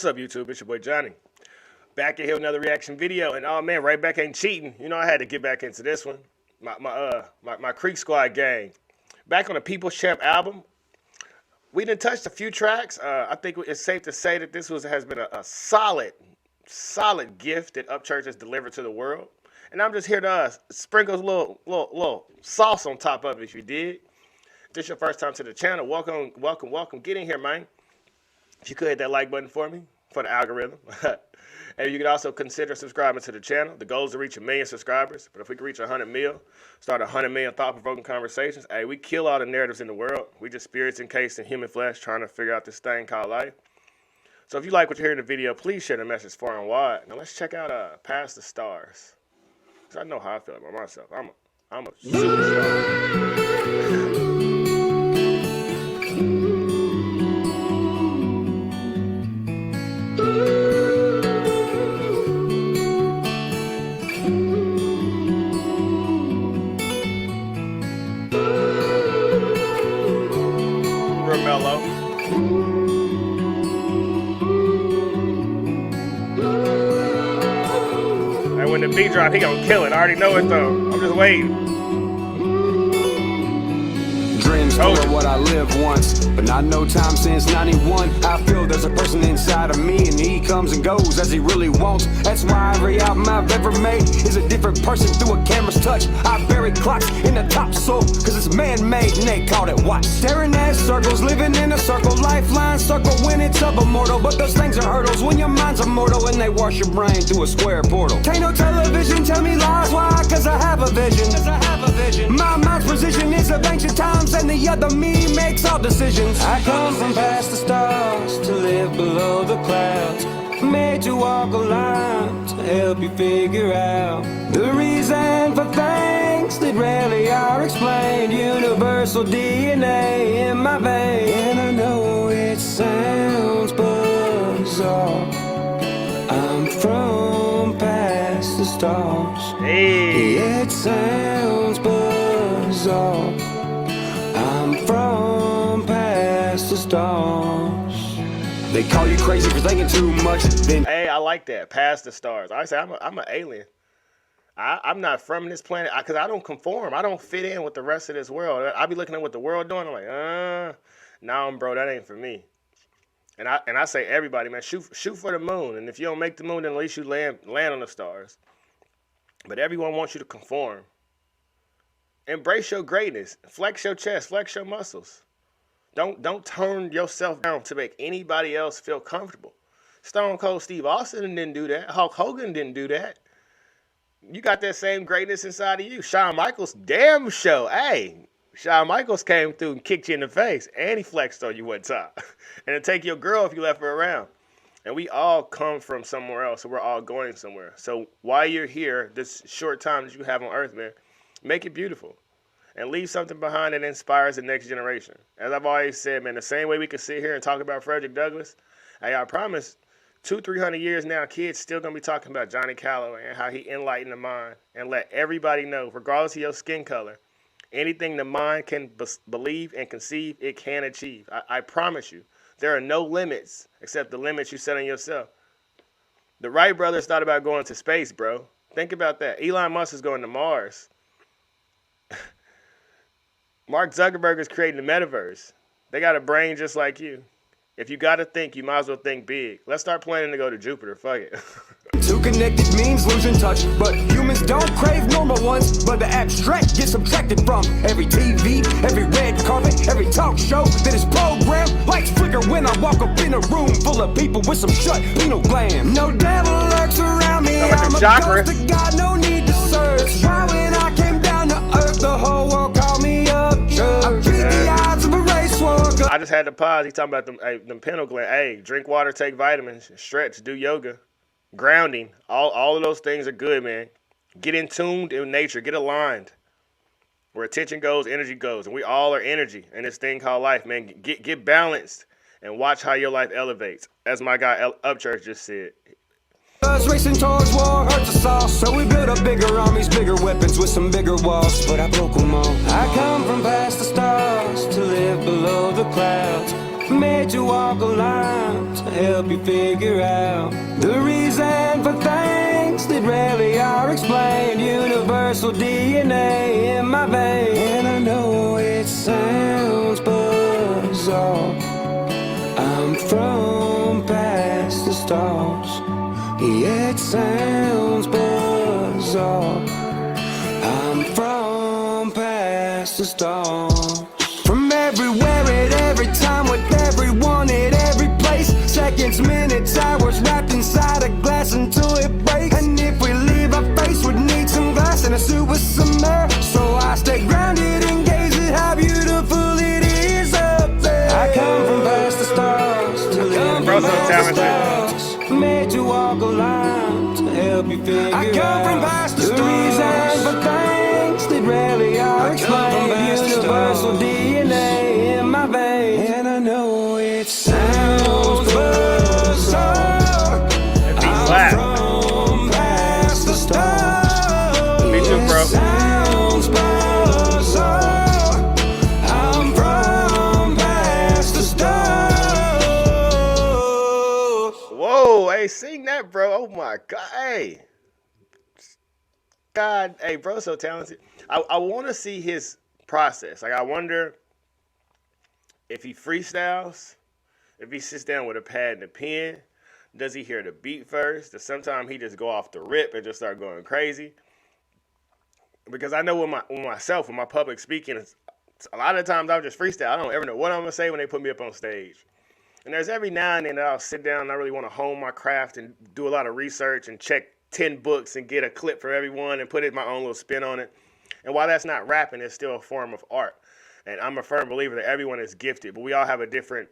What's up, YouTube? It's your boy Johnny. Back in here with another reaction video, and oh man, right back ain't cheating. You know I had to get back into this one. My Creek Squad gang. Back on the People's Champ album. We done touched a few tracks. I think it's safe to say that this has been a solid gift that Upchurch has delivered to the world. And I'm just here to sprinkle a little sauce on top of it, if you did. If this is your first time to the channel, welcome. Get in here, man. If you could hit that like button for me, for the algorithm. And you could also consider subscribing to the channel. The goal is to reach 1 million subscribers. But if we can reach 100 mil, start 100 million thought-provoking conversations, hey, we kill all the narratives in the world. We just spirits encased in human flesh trying to figure out this thing called life. So if you like what you hear in the video, please share the message far and wide. Now let's check out Past the Stars. Because I know how I feel about myself. I'm a superstar. And when the beat drop, he gonna kill it. I already know it though. I'm just waiting. Dreams are what I lived once, but not no time since 91. I feel there's a person inside of me, and he comes and goes as he really wants. That's why every album I've ever made is a different person through a camera's touch. I bury clocks in the top soul, cause it's man-made and they called it watch. Staring at circles, living in a circle, lifeline circle when it's up immortal. But those things are hurdles when your mind's immortal and they wash your brain through a square portal. Can't no television tell me lies, why? Cause I have a vision. My mind's position is of ancient times, and the other me makes all decisions. I come from past the stars to live below the clouds, made to walk a line to help you figure out the reason for things that rarely are explained. Universal DNA in my vein, and I know it sounds bizarre. I'm from past the stars. Hey. It sounds bizarre. I'm from past the stars. They call you crazy for thinking too much. Then hey, I like that. Past the stars. I say I'm an alien. I'm not from this planet because I don't conform. I don't fit in with the rest of this world. I be looking at what the world doing. I'm like, nah, bro, that ain't for me. And I say everybody, man, shoot for the moon. And if you don't make the moon, then at least you land on the stars. But everyone wants you to conform. Embrace your greatness. Flex your chest. Flex your muscles. Don't turn yourself down to make anybody else feel comfortable. Stone Cold Steve Austin didn't do that. Hulk Hogan didn't do that. You got that same greatness inside of you. Shawn Michaels, damn show. Hey, Shawn Michaels came through and kicked you in the face, and he flexed on you one time. And it'd take your girl if you left her around. And we all come from somewhere else, so we're all going somewhere. So while you're here, this short time that you have on earth, man, make it beautiful. And leave something behind that inspires the next generation. As I've always said, man, the same way we can sit here and talk about Frederick Douglass, hey, I promise 200-300 years now, kids still going to be talking about Johnny Calloway and how he enlightened the mind and let everybody know, regardless of your skin color, anything the mind can believe and conceive, it can achieve. I promise you, there are no limits except the limits you set on yourself. The Wright brothers thought about going to space, bro. Think about that. Elon Musk is going to Mars. Mark Zuckerberg is creating the metaverse. They got a brain just like you. If you got to think, you might as well think big. Let's start planning to go to Jupiter. Fuck it. Too connected means losing touch, but humans don't crave normal ones. But the abstract gets subtracted from every TV, every red carpet, every talk show that is programmed. Lights flicker when I walk up in a room full of people with some shut, penal glam. No devil lurks around me. I'm a ghost of God, no need to search. Why when I came down to earth, the whole world called me Upchurch. I beat the odds of a race war. I just had to pause. He's talking about them pineal gland. Hey, drink water, take vitamins, stretch, do yoga, grounding. All of those things are good, man. Get in tune with nature. Get aligned. Where attention goes, energy goes. And we all are energy in this thing called life, man. Get balanced and watch how your life elevates. As my guy Upchurch just said. Us racing towards war hurts us all, so we build up bigger armies, bigger weapons with some bigger walls, but I broke them all. I come from past the stars to live below the clouds, made you walk a line to help you figure out the reason for things that rarely are explained. Universal DNA in my veins, and I know it sounds bizarre. I'm from past the stars. Yeah, it sounds bizarre. I'm from past the stars. From everywhere at every time, with everyone at every place. Seconds, minutes, hours, wrapped inside a glass until it breaks. And if we leave our face, we'd need some glass and a suit with some air. So I stay grounded and gaze at how beautiful it is up there. I come from past the stars to live from past the stars. Made you walk a line to help you figure out. I come from past the reason for things that rarely are explained. Universal DNA in my veins, and I know it sounds bizarre. I'm from past the stars. Me too, bro. It sounds bizarre. I'm from past the stars. Whoa, hey, sing that, bro. Oh my God, hey. God, hey, bro, so talented. I want to see his process. Like, I wonder if he freestyles, if he sits down with a pad and a pen. Does he hear the beat first? Does sometimes he just go off the rip and just start going crazy? Because I know with myself, with my public speaking, a lot of times I'll just freestyle. I don't ever know what I'm going to say when they put me up on stage. And there's every now and then that I'll sit down and I really want to hone my craft and do a lot of research and check 10 books and get a clip for everyone and put my own little spin on it. And while that's not rapping, it's still a form of art. And I'm a firm believer that everyone is gifted, but we all have a different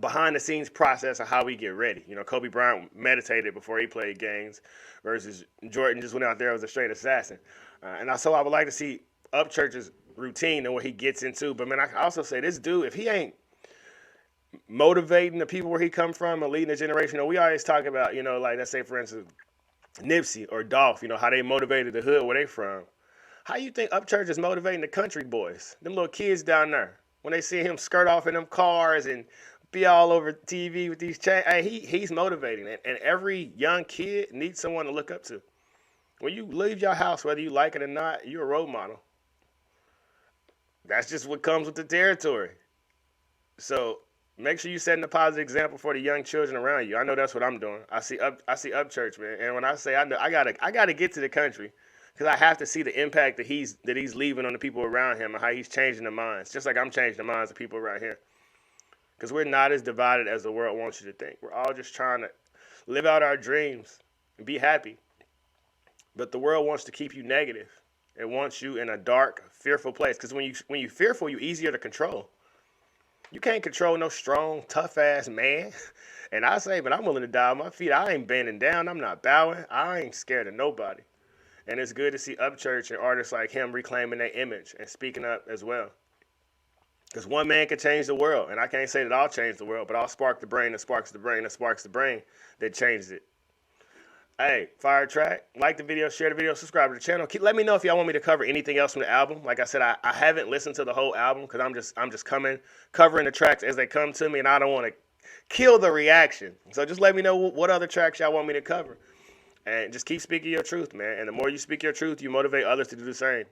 behind-the-scenes process of how we get ready. You know, Kobe Bryant meditated before he played games versus Jordan just went out there as a straight assassin. So I would like to see Upchurch's routine and what he gets into. But, man, I can also say this dude, if he ain't motivating the people where he come from and leading the generation, you know, we always talk about, you know, like, let's say, for instance, Nipsey or Dolph, you know, how they motivated the hood where they from. How you think Upchurch is motivating the country boys, them little kids down there, when they see him skirt off in them cars and be all over TV with these chains? Hey, he's motivating it, and every young kid needs someone to look up to. When you leave your house, whether you like it or not, you're a role model. That's just what comes with the territory. So make sure you're setting a positive example for the young children around you. I know that's what I'm doing. I see Upchurch, man, and when I say I gotta get to the country. Because I have to see the impact that he's leaving on the people around him and how he's changing the minds, just like I'm changing the minds of people around here. Because we're not as divided as the world wants you to think. We're all just trying to live out our dreams and be happy. But the world wants to keep you negative. It wants you in a dark, fearful place. Because when you're fearful, you're easier to control. You can't control no strong, tough-ass man. And I say, but I'm willing to die on my feet. I ain't bending down. I'm not bowing. I ain't scared of nobody. And it's good to see Upchurch and artists like him reclaiming their image and speaking up as well. Because one man can change the world. And I can't say that I'll change the world, but I'll spark the brain that sparks the brain that sparks the brain that changes it. Hey, fire track. Like the video, share the video, subscribe to the channel. Let me know if y'all want me to cover anything else from the album. Like I said, I haven't listened to the whole album because I'm just covering the tracks as they come to me, and I don't want to kill the reaction. So just let me know what other tracks y'all want me to cover. And just keep speaking your truth, man. And the more you speak your truth, you motivate others to do the same.